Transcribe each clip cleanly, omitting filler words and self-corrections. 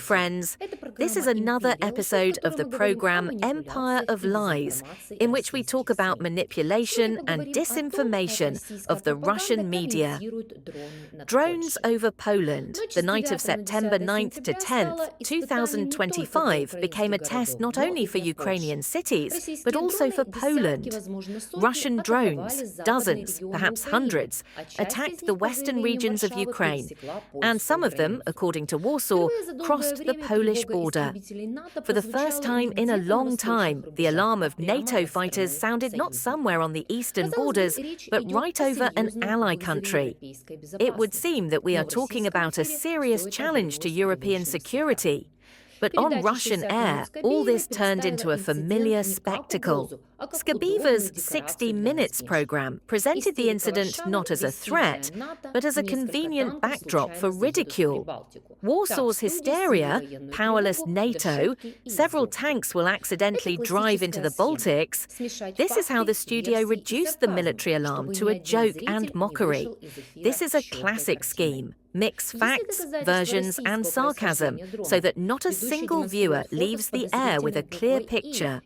friends. This is another episode of the program Empire of Lies, in which we talk about manipulation and disinformation of the Russian media. Drones over Poland. The night of September 9th to 10th, 2025 became a test not only for Ukrainian cities, but also for Poland. Russian drones, dozens, perhaps hundreds, attacked the western regions of Ukraine, and some of them, according to Warsaw, crossed the Polish border. For the first time in a long time, the alarm of NATO fighters sounded not somewhere on the eastern borders, but right over an ally country. It would seem that we are talking about a serious challenge to European security. But on Russian air, all this turned into a familiar spectacle. Skabeeva's 60 Minutes program presented the incident not as a threat, but as a convenient backdrop for ridicule. Warsaw's hysteria, powerless NATO, several tanks will accidentally drive into the Baltics. This is how the studio reduced the military alarm to a joke and mockery. This is a classic scheme. Mix facts, versions and sarcasm so that not a single viewer leaves the air with a clear picture.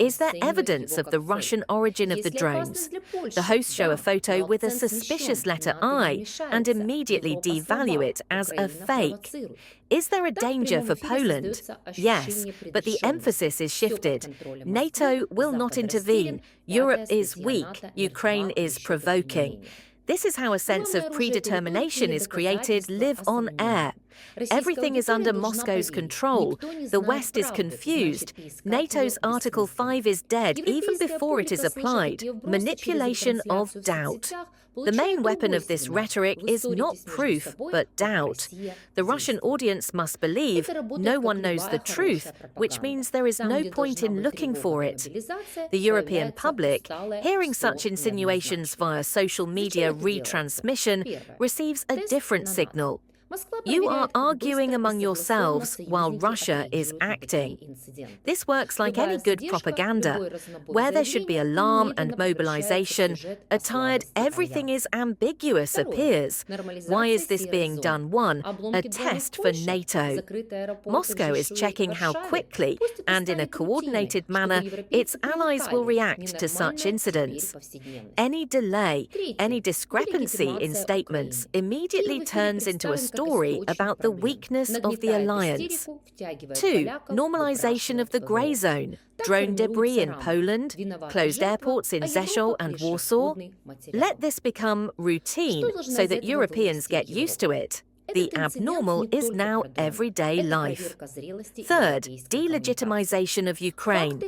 Is there evidence of the Russian origin of the drones? The hosts show a photo with a suspicious letter I and immediately devalue it as a fake. Is there a danger for Poland? Yes, but the emphasis is shifted. NATO will not intervene. Europe is weak. Ukraine is provoking. This is how a sense of predetermination is created live on air. Everything is under Moscow's control. The West is confused. NATO's Article 5 is dead even before it is applied. Manipulation of doubt. The main weapon of this rhetoric is not proof, but doubt. The Russian audience must believe no one knows the truth, which means there is no point in looking for it. The European public, hearing such insinuations via social media retransmission, receives a different signal. You are arguing among yourselves while Russia is acting. This works like any good propaganda. Where there should be alarm and mobilization, a tired everything is ambiguous appears. Why is this being done? One, a test for NATO. Moscow is checking how quickly and in a coordinated manner its allies will react to such incidents. Any delay, any discrepancy in statements immediately turns into a story about the weakness of the alliance. 2. Normalization of the grey zone. Drone debris in Poland, closed airports in Rzeszów and Warsaw. Let this become routine so that Europeans get used to it. The abnormal is now everyday life. Third, delegitimization of Ukraine.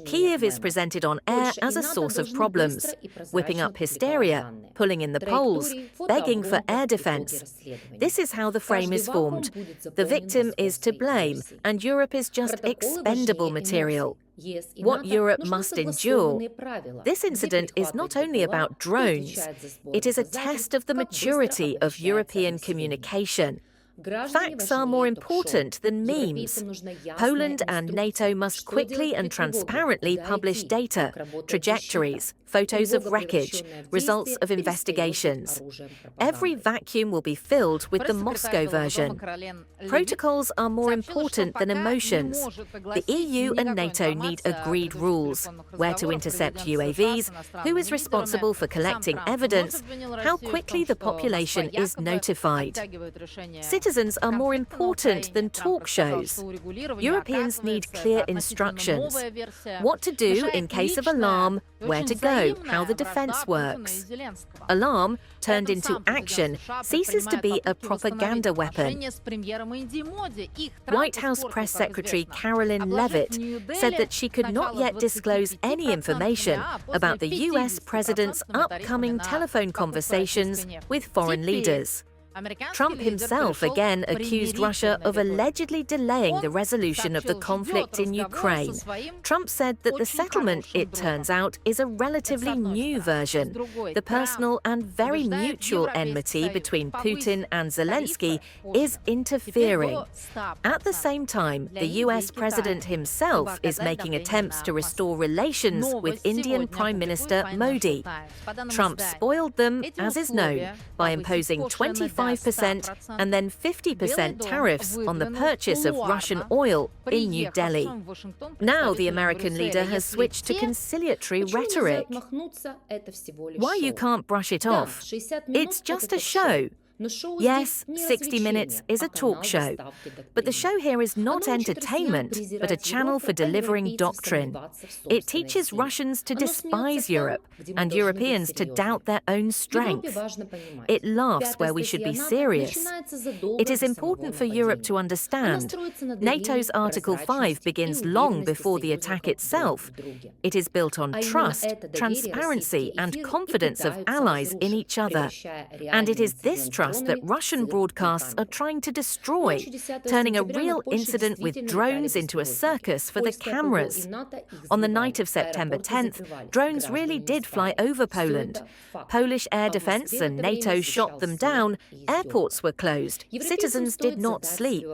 Kyiv is presented on air as a source of problems, whipping up hysteria, pulling in the polls, begging for air defense. This is how the frame is formed. The victim is to blame, and Europe is just expendable material. What Europe must endure. This incident is not only about drones, it is a test of the maturity of European communication. Facts are more important than memes. Poland and NATO must quickly and transparently publish data, trajectories, photos of wreckage, results of investigations. Every vacuum will be filled with the Moscow version. Protocols are more important than emotions. The EU and NATO need agreed rules: where to intercept UAVs, who is responsible for collecting evidence, how quickly the population is notified. Citizens are more important than talk shows. Europeans need clear instructions: what to do in case of alarm, where to go, how the defense works. Alarm, turned into action, ceases to be a propaganda weapon. White House Press Secretary Caroline Leavitt said that she could not yet disclose any information about the US president's upcoming telephone conversations with foreign leaders. Trump himself again accused Russia of allegedly delaying the resolution of the conflict in Ukraine. Trump said that the settlement, it turns out, is a relatively new version. The personal and very mutual enmity between Putin and Zelensky is interfering. At the same time, the US president himself is making attempts to restore relations with Indian Prime Minister Modi. Trump spoiled them, as is known, by imposing 25 25% and then 50% tariffs on the purchase of Russian oil in New Delhi. Now the American leader has switched to conciliatory rhetoric. Why you can't brush it off? It's just a show. Yes, 60 Minutes is a talk show, but the show here is not entertainment, but a channel for delivering doctrine. It teaches Russians to despise Europe and Europeans to doubt their own strength. It laughs where we should be serious. It is important for Europe to understand. NATO's Article 5 begins long before the attack itself. It is built on trust, transparency, and confidence of allies in each other. And it is this trust that Russian broadcasts are trying to destroy, turning a real incident with drones into a circus for the cameras. On the night of September 10th, drones really did fly over Poland. Polish air defense and NATO shot them down, airports were closed, citizens did not sleep.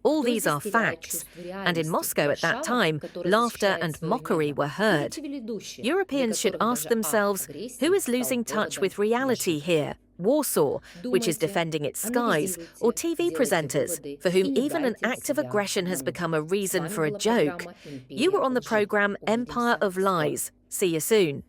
All these are facts, and in Moscow at that time, laughter and mockery were heard. Europeans should ask themselves, who is losing touch with reality here? Warsaw, which is defending its skies, or TV presenters, for whom even an act of aggression has become a reason for a joke. You were on the programme Empire of Lies. See you soon.